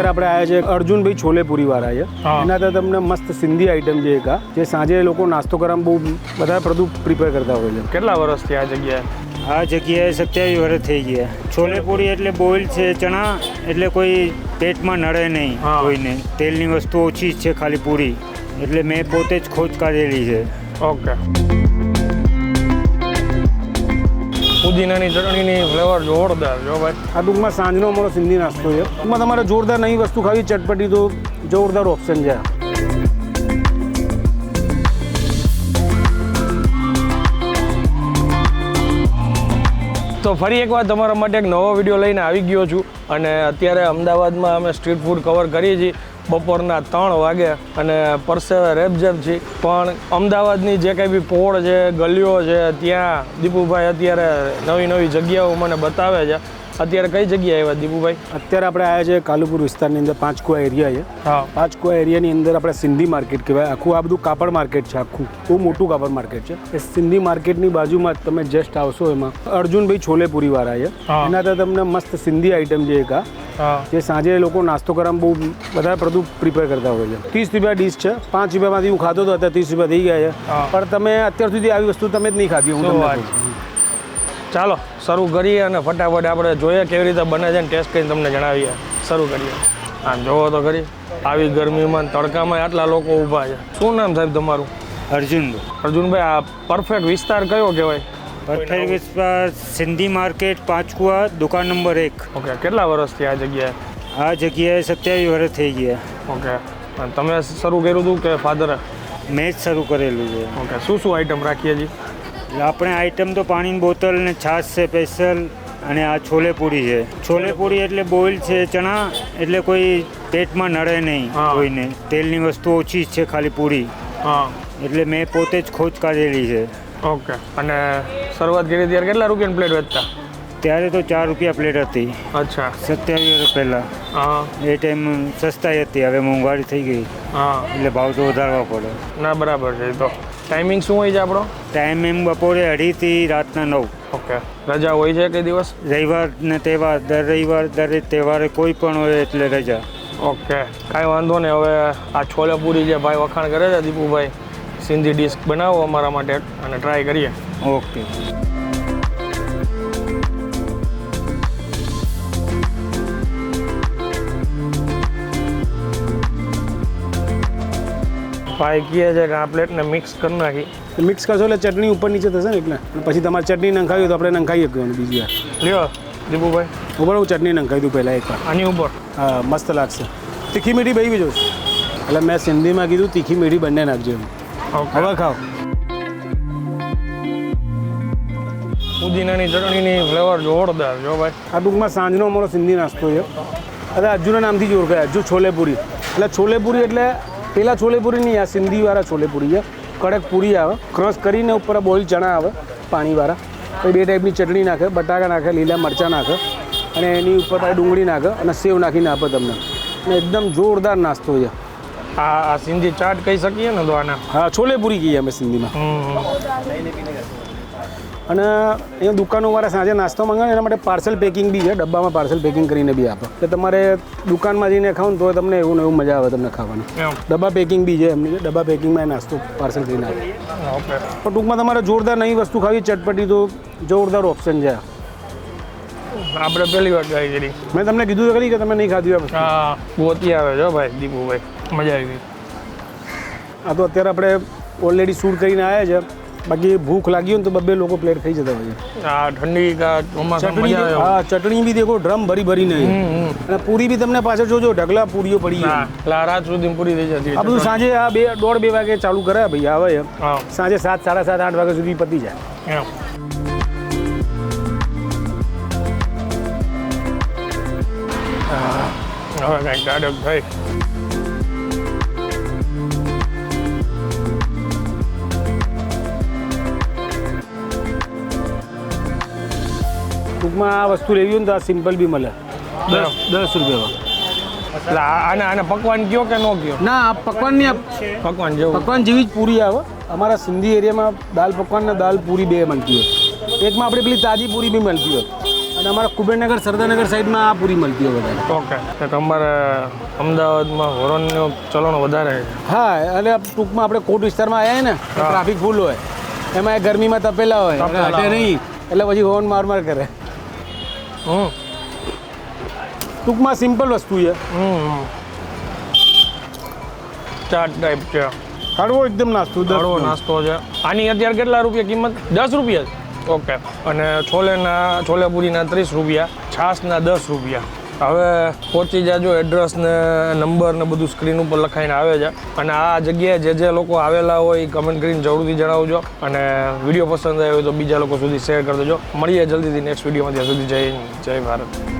અત્યારે આપણે આવ્યા છે અર્જુનભાઈ છોલેપુરી વાળા છે. એના તો તમને મસ્ત સિંધી આઈટમ છે એક જે સાંજે લોકો નાસ્તો કરવામાં બહુ બધા પ્રોડક્ટ પ્રિપેર કરતા હોય છે. કેટલા વર્ષથી આ જગ્યાએ? આ જગ્યાએ 27 વર્ષ થઈ ગયા. છોલેપુરી એટલે બોઇલ છે ચણા, એટલે કોઈ પેટમાં નડે નહીં કોઈને. તેલની વસ્તુ ઓછી જ છે, ખાલી પૂરી. એટલે મેં પોતે જ ખોજ કાઢેલી છે. ઓકે. પુદીનાની ચટણીની ફ્લેવર જોરદાર જો ભાઈ. આ ટૂંકમાં સાંજનો અમારો સિંધી નાસ્તો છે. ટૂંકમાં તમારે જોરદાર નવી વસ્તુ ખાવી ચટપટી તો જોરદાર ઓપ્શન છે. તો ફરી એકવાર તમારા માટે એક નવો વિડીયો લઈને આવી ગયો છું અને અત્યારે અમદાવાદમાં અમે સ્ટ્રીટ ફૂડ કવર કરીએ છીએ બપોરના 3 વાગે અને પરસેવે રેબઝેબ છે. પણ અમદાવાદની જે કંઈ બી પોળ છે, ગલીઓ છે, ત્યાં દીપુભાઈ અત્યારે નવી નવી જગ્યાઓ મને બતાવે છે. અત્યારે કઈ જગ્યાએ આવ્યા દીપુભાઈ? અત્યારે આપણે આવ્યા છે કાલુપુર વિસ્તારની અંદર પાંચકુવા એરિયા છે. હા, પાંચકુવા એરિયાની અંદર આપણે સિંધી માર્કેટ કહેવાય. આખું આ બધું કાપડ માર્કેટ છે. આખું બહુ મોટું કાપડ માર્કેટ છે. એ સિંધી માર્કેટની બાજુમાં જ તમે જસ્ટ આવશો એમાં અર્જુનભાઈ છોલેપુરી વાળા છે. એના તો તમને મસ્ત સિંધી આઈટમ છે એક જે સાંજે લોકો નાસ્તો કરવામાં બહુ બધા પ્રોડક્ટ પ્રિપેર કરતા હોય છે. 30 રૂપિયા ડીશ છે. 5 રૂપિયામાંથી હું ખાતો હતો, અત્યારે 30 રૂપિયા થઈ ગયા છે. પણ તમે અત્યાર સુધી આવી વસ્તુ તમે જ નહીં ખાધી. હું તમને ચાલો શરૂ કરીએ અને ફટાફટ આપણે જોઈએ કેવી રીતે બને છે ને ટેસ્ટ કરીને તમને જણાવીએ. શરૂ કરીએ. હા, જોવો તો ખરી આવી ગરમીમાં તડકામાં આટલા લોકો ઊભા છે. શું નામ સાહેબ તમારું? અર્જુનભાઈ, આ પરફેક્ટ વિસ્તાર કયો કહેવાય? પરફેક્ટ વિસ્તાર સિંધી માર્કેટ પાંચકુવા, દુકાન નંબર 1. ઓકે. કેટલા વર્ષથી આ જગ્યાએ? આ જગ્યાએ 27 વર્ષ થઈ ગયા. ઓકે. અને તમે શરૂ કર્યું હતું કે ફાધરે? મેં જ શરૂ કરેલું છે. ઓકે. શું શું આઈટમ રાખીએ છીએ? આપણે આઈટમ તો પાણીની બોટલ ને છાશ છે સ્પેશિયલ, અને આ છોલેપુરી છે. છોલેપુરી એટલે બોઇલ છે ચણા, એટલે કોઈ પેટમાં નડે નહીં કોઈને. તેલની વસ્તુ ઓછી જ છે, ખાલી પૂરી. એટલે મેં પોતે જ ખોજ કાઢેલી છે. ઓકે. અને શરૂઆત કરી ત્યારે કેટલા રૂપિયાની પ્લેટ વેચતા? ત્યારે તો 4 રૂપિયા પ્લેટ હતી. અચ્છા. 27 વર્ષ પહેલાં. એ ટાઈમ સસ્તાઈ હતી, હવે મોંઘવારી થઈ ગઈ. એટલે ભાવ તો વધારવા પડે. ના, બરાબર છે. તો ટાઈમિંગ શું હોય છે આપણો? ટાઈમિંગ બપોરે 2:30 થી રાતના 9. ઓકે. રજા હોય છે કઈ દિવસ? રવિવાર ને તહેવાર, દર રવિવાર દરેક તહેવારે કોઈ પણ હોય એટલે રજા. ઓકે, કાંઈ વાંધો નહીં. હવે આ છોલેપુરી જે ભાઈ વખાણ કરે છે દીપુભાઈ, સિંધી ડીશ બનાવો અમારા માટે અને ટ્રાય કરીએ. ઓકે. ભાઈ કહે છે કે આ પ્લેટને મિક્સ કરી નાખી. મિક્સ કરશો એટલે ચટણી ઉપર નીચે થશે ને, એટલે પછી તમારે ચટણી નંખાવી હોય તો આપણે નંખાઈ શકવાનું. બીજી વાર લ્યો દીપુભાઈ, ઉપર હું ચટણી નંખાવી દઉં પહેલાં એકવાર. આની ઉપર? હા, મસ્ત લાગશે. તીખી મીઠી ભાઈ બીજો એટલે મેં સિંધીમાં કીધું તીખી મીઠી બંને નાખજો એમ. હવે ખાઓ. પુદીનાની ચટણીની ફ્લેવર જોરદાર જો ભાઈ. આ ટૂંકમાં સાંજનો અમારો સિંધી નાસ્તો છે. એટલે અજ્જુના નામથી જ ઓળખાય, અજ્જુ છોલેપુરી. એટલે છોલેપુરી એટલે પેલા છોલેપુરી નહીં, આ સિંધીવાળા છોલેપુરી છે. કડક પૂરી આવે, ક્રશ કરીને ઉપર બોઇલ ચણા આવે પાણીવાળા. પછી 2 ટાઈપની ચટણી નાખે, બટાકા નાખે, લીલા મરચાં નાખે, અને એની ઉપર પાછી ડુંગળી નાખે અને સેવ નાખીને આપે તમને. અને એકદમ જોરદાર નાસ્તો છે. આ સિંધી ચાટ કહી શકીએ ને તો આના? હા, છોલેપુરી કહીએ અમે સિંધીમાં. અને અહીંયા દુકાનોવાળા સાંજે નાસ્તો મંગાવે એના માટે પાર્સલ પેકિંગ બી છે. ડબ્બામાં પાર્સલ પેકિંગ કરીને બી આપે. એટલે તમારે દુકાનમાં જઈને ખાવ ને તો તમને એવું ને એવું મજા આવે તમને ખાવાની. ડબ્બા પેકિંગ બી છે એમની. ડબ્બા પેકિંગમાં એ નાસ્તો પાર્સલ કરીને આપે. પણ ટૂંકમાં તમારે જોરદાર નવી વસ્તુ ખાવી ચટપટી તો જોરદાર ઓપ્શન છે. આપણે પહેલી વાર ટ્રાય કરી. મેં તમને કીધું તો ખરી કે તમે નહીં ખાધું. હા, ગોતી આવે જો ભાઈ દીપુભાઈ, મજા આવી ગઈ. આ તો અત્યારે આપણે ઓલરેડી શૂટ કરીને આવ્યા છે. બાકી ભૂખ લાગી હોય ને તો 2 લોકો પ્લેટ ખાઈ જતા હોય છે. આ ઠંડી ચટણી, હા, ચટણી બી દેખો ડ્રમ ભરીને. અને પૂરી બી તમને પાછળ જોજો ઢગલા પૂરીઓ પડી જાય. રાત સુધી પૂરી થઈ જતી. આ બધું સાંજે આ 1:30-2 વાગે ચાલુ કરે ભાઈ. આવે સાંજે 7, 7:30, 8 વાગ્યા સુધી પતી જાય. હવે કાંઈક ગાડક થાય. ટૂંકમાં આ વસ્તુ લેવી હોય ને તો આ સિમ્પલ બી મળે 10 રૂપિયામાં. એટલે આને પકવાન કયો કે નો કયો? ના, આ પકવાન નહીં, પકવાન જેવું. પકવાન જેવી જ પૂરી આવે. અમારા સિંધી એરિયામાં દાલ પકવાન ને દાલ પૂરી 2 બનતી હોય. એકમાં આપણે પેલી તાજી પૂરી બી મળતી હોય અને અમારા કુબેરનગર સરદારનગર સાઈડમાં આ પૂરી મળતી હોય વધારે. ઓકે એટલે તમારે અમદાવાદમાં હોરનનું ચલણ વધારે છે. હા અને ટૂંકમાં આપણે કોટ વિસ્તારમાં આવ્યા ને તો ટ્રાફિક ફૂલ હોય, એમાં એ ગરમીમાં તપેલા હોય અને હટે નહીં એટલે પછી હોર્ન માર કરે. હમ ટૂંકમાં સિમ્પલ વસ્તુ છે. ચાટ ટાઈપ છે, હળવો એકદમ નાસ્તો હળવો નાસ્તો છે. આની અત્યારે કેટલા રૂપિયા કિંમત? 10 રૂપિયા. ઓકે. અને છોલે પૂરીના 30 રૂપિયા, છાશના 10 રૂપિયા. હવે પહોંચી જાજો, એડ્રેસ ને નંબર ને બધું સ્ક્રીન ઉપર લખાઈને આવે છે. અને આ જગ્યાએ જે લોકો આવેલા હોય એ કમેન્ટ કરીને જરૂરથી જણાવજો. અને વિડીયો પસંદ આવ્યો હોય તો બીજા લોકો સુધી શેર કરી દેજો. મળીએ જલ્દીથી નેક્સ્ટ વિડીયોમાં. ત્યાં સુધી જય ભારત.